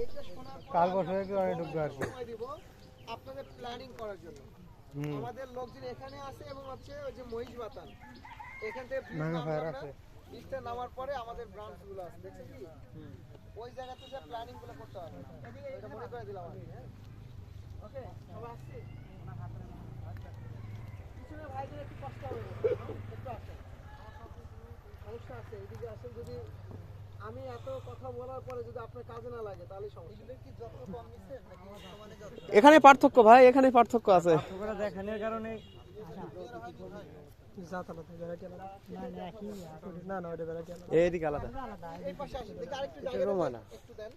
এইটা শোনার পর কাল বছরে কি অনেক ঢুকবে আর কি সময় দিব আপনাদের প্ল্যানিং করার জন্য। আমাদের লোকজন এখানে আসে এবং হচ্ছে ওই যে মহিষ বাতান এখান থেকে বীজটা নামার পরে আমাদের ব্রাঞ্চ গুলো আছে দেখছেন কি ওই জায়গাতে যে প্ল্যানিং গুলো করতে হবে এটা মনে করে দিলাম আমি। হ্যাঁ ওকে সবাই আসছি পিছনে ভাইদের একটু কষ্ট হবে একটু আসেন সমস্যা আছে এদিকে আসেন। যদি আমি এত কথা বলার পরে যদি আপনার কাজে না লাগে তাহলে সমস্যা কি যত্ন কম নিচ্ছেন নাকি সমানে যত্ন? এখানে পার্থক্য ভাই, এখানে পার্থক্য আছে। তোমরা দেখানোর কারণে এইদিকে আলাদা। এই পাশে আসেন দেখি আরেকটু জায়গা দেন একটু দেন।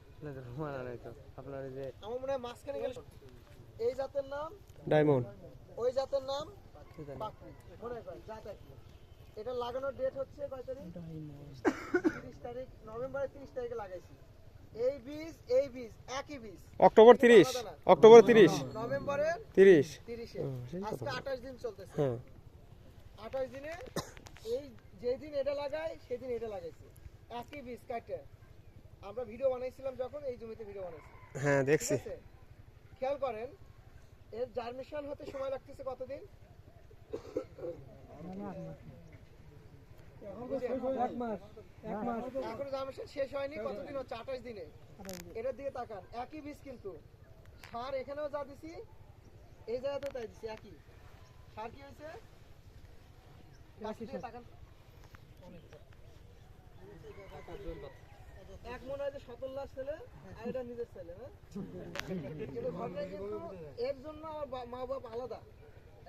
রোমানা নাই তো আপনার এই যে আমার মনে হয় মাঝখানে গেলে এই জাতের নাম ডায়মন্ড, ওই জাতের নাম পাকড়ি মনে করেন জাত একই। এটা লাগানোর ডেট হচ্ছে কয় তারিখ? 30 তারিখ নভেম্বরের 30 তারিখে লাগাইছি। এই বীজ একই বীজ অক্টোবর 30, অক্টোবর 30, নভেম্বরের 30 30-এ আজকে 28 দিন চলতেছে। হ্যাঁ 28 দিনে এই যেদিন এটা লাগাই সেদিন এটা লাগাইছি একই বীজ কাটে। আমরা ভিডিও বানাইছিলাম যখন এই জমিতে ভিডিও বানাইছি। হ্যাঁ ঠিক দেখছি। আছে খেয়াল করেন এর জার্মিনেশন হতে সময় লাগতেছে কতদিন? এক মাস। এখনো জার্মিনেশন শেষ হয়নি, কতদিন হচ্ছে? 28 দিনে। এটার দিকে তাকান একই বীজ কিন্তু সার এখানেও যা দিছি এই জায়গাতেও তাই দিছি একই সার। কি হয়েছে? তাকান এক মনে হয় যে 17 লাখ ছেলে আর এটা নিজের ছেলে। হ্যাঁ কিন্তু ঘটনা কিন্তু এর জন্য আমার মা বাপ আলাদা।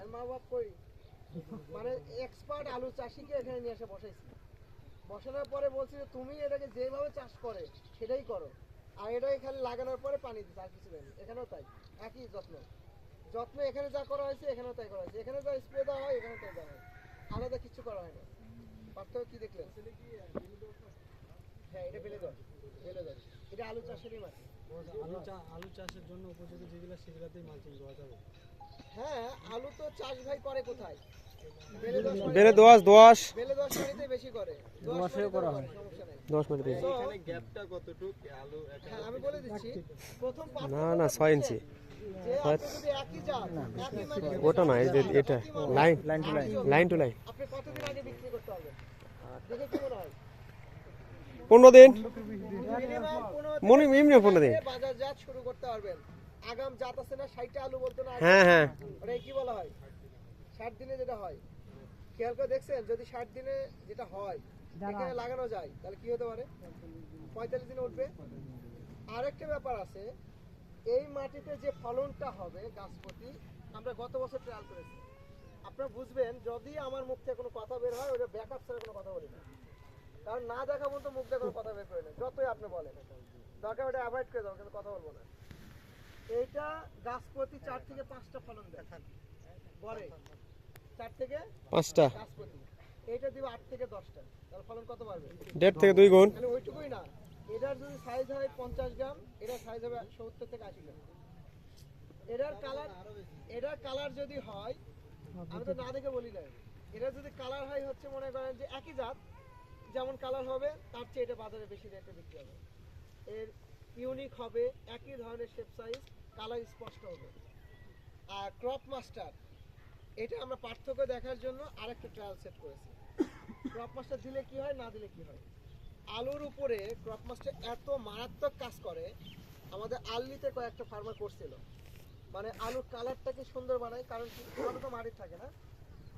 এর মা বাপ কই মানে এক্সপার্ট আলু চাষিকে এখানে নিয়ে এসে বসাইছি। বসানোর পরে বলছি যে তুমি এটাকে যেভাবে চাষ করে সেটাই করো আর এটাই খালি লাগানোর পরে পানি দিতে আর কিছু দেয়নি। এখানেও তাই একই যত্ন এখানে যা করা হয়েছে এখানেও তাই করা হয়েছে। এখানে যা স্প্রে দেওয়া হয় এখানে তাই দেওয়া হয়, আলাদা কিছু করা হয় না। পার্থক্য কি দেখলেন? হ্যাঁ এটা ফেলে দাও এটা আলু চাষেরই মাটি। আলু চাষের জন্য উপযোগী যেগুলো সেগুলোতেই মালচিং দেওয়া যাবে। হ্যাঁ আলু তো চাষ ভাই করে কোথায়? বেলে দোয়াশ বেলে দোয়াশ মাটিতে বেশি করে। দোয়াশে করা হয় সমস্যা নাই। 10 মিনিট দিয়ে। এখানে গ্যাপটা কতটুকু আলু? হ্যাঁ আমি বলে দিচ্ছি প্রথম না 6 ইঞ্চি। যে আপনি যদি একই জাত একই মাটি ওটা না, এই যে এটা লাইন টু লাইন আপনি কতদিন আগে বিক্রি করতে পারবেন দেখে কি মনে হয়? 15 দিন মিনিমাম 15 দিন। বাজারজাত শুরু করতে পারবেন। আগাম জাত আছে না 60টা আলু বলতো না? হ্যাঁ ওটা কি বলা হয়? 60 দিনে যেটা হয় খেয়াল করে দেখছেন? যদি 60 দিনে যেটা হয় এখানে লাগানো যায় তাহলে কি হতে পারে? 45 দিনে উঠবে। আরেকটা ব্যাপার আছে, এই মাটিতে যে ফলনটা হবে গাছ প্রতি আমরা গত বছর ট্রায়াল করেছি। আপনারা বুঝবেন যদি আমার মুখ থেকে কোনো কথা বের হয় ওটা ব্যাকআপ ছাড়া কোনো কথা বলি না, কারণ না দেখা পর্যন্ত মুখ দিয়ে কোনো কথা বের করে না। যতই আপনি বলেন দরকার ওটা অ্যাভয়েড করে দাও, কিন্তু কথা বলবো না। এইটা গাছ প্রতি 4 থেকে 5টা ফলন দেখান গড়ে 4 থেকে 5টা, গাছ প্রতি। এইটা দিবে 8 থেকে 10টা, তাহলে ফলন কত বাড়বে? 1.5 থেকে 2 গুণ। তাহলে ওইটুকুই না, এটার যদি সাইজ হয় 50 গ্রাম এটার সাইজ হবে 70 থেকে 80 গ্রাম। এটার কালার যদি হয়, আমি তো না দেখে বলি না, এটা যদি কালার হয় হচ্ছে মনে করেন যে একই জাত যেমন কালার হবে তার চেয়ে এটা বাজারে বেশি রেটে বিক্রি হবে। এর ইউনিক হবে, একই ধরনের শেপ সাইজ, কালার স্পষ্ট হবে। আর ক্রপ মাস্টার এটা আমরা পার্থক্য দেখার জন্য আরেকটা ট্রায়াল সেট করেছি। ক্রপ মাস্টার দিলে কি হয় না দিলে কি হয়। আলুর উপরে ক্রপ মাস্টার এত মারাত্মক কাজ করে, আমাদের আলুতে কয়েকটা ফার্মার করছিল। মানে আলুর কালারটাকে সুন্দর বানায়, কারণ আলু তো মাটির থাকে না।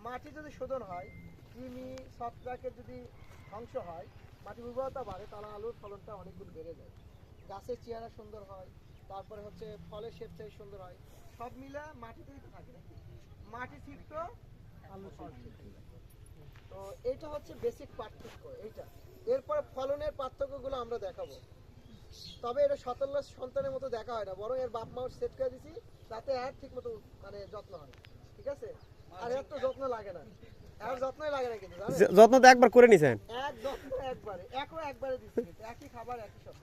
মাটি যদি শোধন হয়, কৃমি ছত্রাকের যদি ধ্বংস হয়, মাটির উর্বরতা বাড়ে, তাহলে আলুর ফলনটা অনেক গুণ বেড়ে যায়। গাছের চেহারা সুন্দর হয়, তারপরে হচ্ছে ফলের শেপ সাইজ সুন্দর হয়। সব মিলে মাটিতেই তো থাকে নাকি, মাটি ঠিক তো আলু ঠিক। তো এইটা হচ্ছে বেসিক পার্থক্য এইটা। এরপরে ফলনের পার্থক্যগুলো আমরা দেখাবো। তবে এটা 17 সন্তানের মতো দেখা হয় না, বরং এর বাপ মাও সেট করে দিছি যাতে এর ঠিক মতো মানে যত্ন হয়। ঠিক আছে, আর এর তো যত্ন লাগে না, এর যত্নই লাগে না কিন্তু যত্ন তো একবার করে নিছেন। এক যত্ন একবারে দিচ্ছি, কিন্তু একই খাবার একই সব।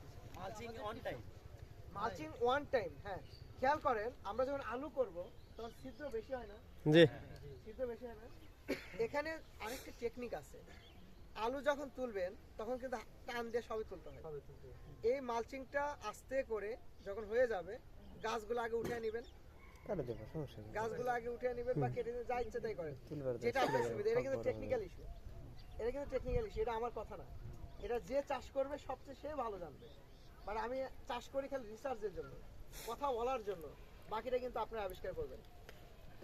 Mulching one time. হ্যাঁ খেয়াল করেন আমরা যখন আলু করব তখন ছিদ্র বেশি হয় না? জি ছিদ্র বেশি হয় না। এখানে আরেকটা টেকনিক আছে, আলু যখন তুলবেন তখন কিন্তু টান দিয়ে সবই তুলতে হয়। এই মালচিংটা আস্তে করে যখন হয়ে যাবে গাছগুলো আগে উঠিয়ে নেবেন, গাছগুলো আগে উঠিয়ে নেবেন বা কেটে যা ইচ্ছে তাই করেন, যেটা আপনার সুবিধা। এটা কিন্তু টেকনিক্যাল ইস্যু, এটা কিন্তু টেকনিক্যাল ইস্যু, এটা আমার কথা না। এটা যে চাষ করবে সবচেয়ে সে ভালো জানবে। বাট আমি চাষ করি খালি রিসার্চের জন্য, কথা বলার জন্য, বাকিটা কিন্তু আপনারা আবিষ্কার করবেন।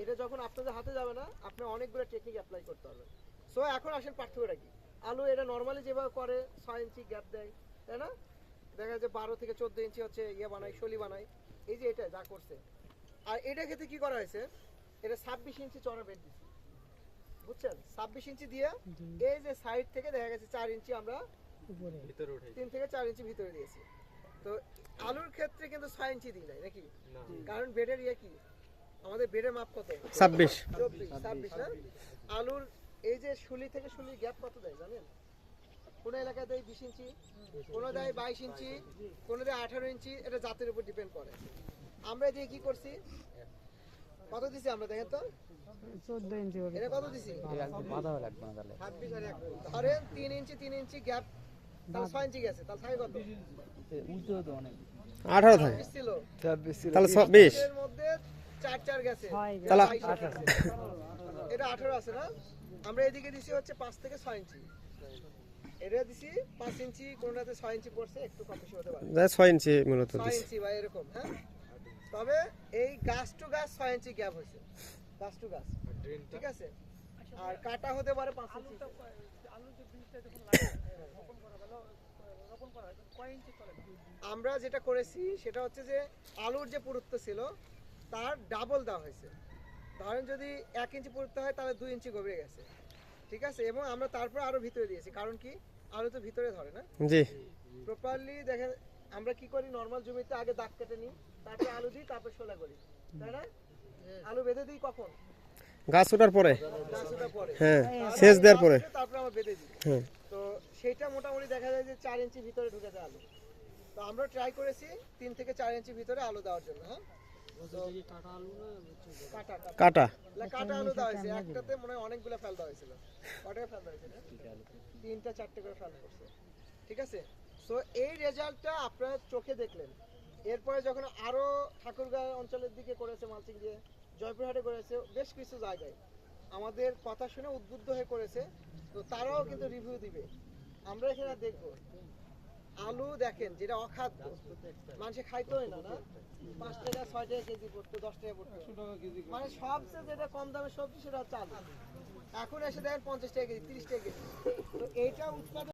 এটা যখন আপনাদের হাতে যাবে না, আপনি অনেকগুলো টেকনিক অ্যাপ্লাই করতে পারবেন। সো এখন আসেন পার্থক্যটা কি। আলু এটা নর্মালি যেভাবে করে 6 ইঞ্চি গ্যাপ দেয়, তাই না? দেখা যাচ্ছে 12 থেকে 14 ইঞ্চি হচ্ছে ইয়ে বানায়, শলি বানায়। এই যে এটা যা করছে, আর এটা ক্ষেত্রে কি করা হয়েছে, এটা 26 ইঞ্চি চড়া বেড দিচ্ছি, বুঝছেন? 26 ইঞ্চি দিয়ে এই যে সাইড থেকে দেখা গেছে 4 ইঞ্চি আমরা ভিতরে উঠাই 3 থেকে 4 ইঞ্চি ভিতরে দিয়েছি। তো আলুর ক্ষেত্রে কিন্তু 6 ইঞ্চি দিই নাই নাকি, কারণ বেডের ইয়ে কি, আমাদের বেডের মাপ কত? 26 26 না? আলুর এই যে শুলি থেকে শুলির গ্যাপ কত দেয় জানেন? কোন এলাকায় দেয় 20 ইঞ্চি, কোন দেয় 22 ইঞ্চি, কোন দেয় 18 ইঞ্চি, এটা জাতের উপর ডিপেন্ড করে। আমরা দিয়ে কি করছি, কত দিছি আমরা দেখেন তো? 14 ইঞ্চি হবে। এটা কত দিছি? বাধা লাগবে না তাহলে। 26 আর 1 ধরেন 3 ইঞ্চি গ্যাপ, তাহলে 6 ইঞ্চি গেছে, তাহলে থাকে কত? উল্টো তো অনেক। 18 থাকে 26 ছিল, তাহলে 20 এর মধ্যে 4 গেছে, তাহলে 28 এটা 18 আছে না? আমরা এদিকে দিছি হচ্ছে 5 থেকে 6 ইঞ্চি, এটা দিছি 5 ইঞ্চি, কোনটাতে 6 ইঞ্চি পড়ছে, একটু কম বেশি হতে পারে, 6 ইঞ্চি মূলত 6 দিছি। ইঞ্চি বা এরকম। হ্যাঁ, তবে এই গাছ টু গাছ 6 ইঞ্চি গ্যাপ হয়েছে, গাছ টু গাছ, ঠিক আছে? আর কাটা হতে পারে 5 ইঞ্চি। আমরা যেটা করেছি সেটা হচ্ছে যে আলুর যে পুরুত্ব ছিল তার ডাবল দেওয়া হয়েছে। ধরেন যদি 1 ইঞ্চি পুরুত্ব হয় তাহলে 2 ইঞ্চি গভীরে গেছে, ঠিক আছে? এবং আমরা তারপর আরো ভিতরে দিয়েছি, কারণ কি আলু তো ভিতরে ধরে না জি প্রপারলি। দেখেন আমরা কি করি, নরমাল জমিতে আগে দাগ কেটে নিই, তারপরে আলু দিই, তারপর শোলা করি, তাই না? আলু বেঁধে দিই কখন? গাছ ওঠার পরে, গাছ ওঠার পরে, হ্যাঁ সেচ দেওয়ার পরে, তারপরে আমরা বেঁধে দিই। হ্যাঁ তো সেটা মোটামুটি দেখা যায় যে 4 ইঞ্চি ভিতরে ঢুকেছে আলু। তো আমরা ট্রাই করেছি 3 থেকে 4 ইঞ্চি ভিতরে আলু দেওয়ার জন্য। হ্যাঁ, কাটা আলু না কাটা কাটা কাটা কাটা আলু দেওয়া হয়েছে, একটাতে মনে হয় অনেকগুলো ফেল দেওয়া হয়েছিল। কটা ফেল দেওয়া হয়েছে? 3টা 4টে করে ফেল করছে, ঠিক আছে? সো এই রেজাল্টটা আপনারা চোখে দেখলেন। এরপরে যখন আরো ঠাকুরগাঁও অঞ্চলের দিকে করেছে মালচিং দিয়ে, জয়পুরহাটে করেছে, বেশ কিছু জায়গায় আমাদের কথা শুনে উদ্বুদ্ধ হয়ে করেছে, তো তারাও কিন্তু রিভিউ দিবে। আমরা এখানে দেখবো আলু দেখেন যেটা অখাদ্য, মানুষে খাইতোই না, না 5 টাকা 6 টাকা কেজি পড়তো, 10 টাকা পড়তো, মানে সবচেয়ে যেটা কম দামের সবজি সেটা হচ্ছে আলু। এখন এসে দেখেন 50 টাকা কেজি, 30 টাকা কেজি। তো এইটা উৎপাদন